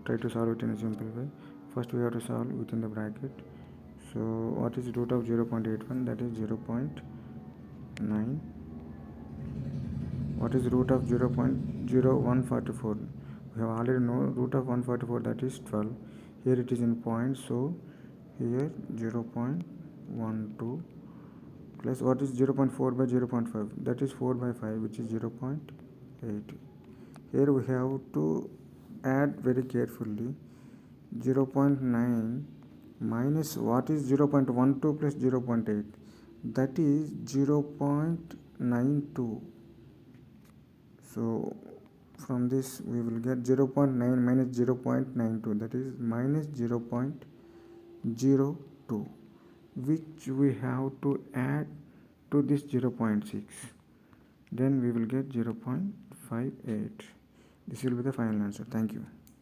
try to solve it in a simple way. First we have to solve within the bracket. So what is root of 0.81? That is 0.9. What is root of 0.0144? We have already know root of 144, that is 12. Here it is in points, so here 0.12 plus what is 0.4 by 0.5? That is 4 by 5, which is 0.8. Here we have to add very carefully. 0.9 minus what is 0.12 plus 0.8? That is 0.92. So from this we will get 0.9 minus 0.92, that is minus 0.02, which we have to add to this 0.6. Then we will get 0.58. This will be the final answer. Thank you.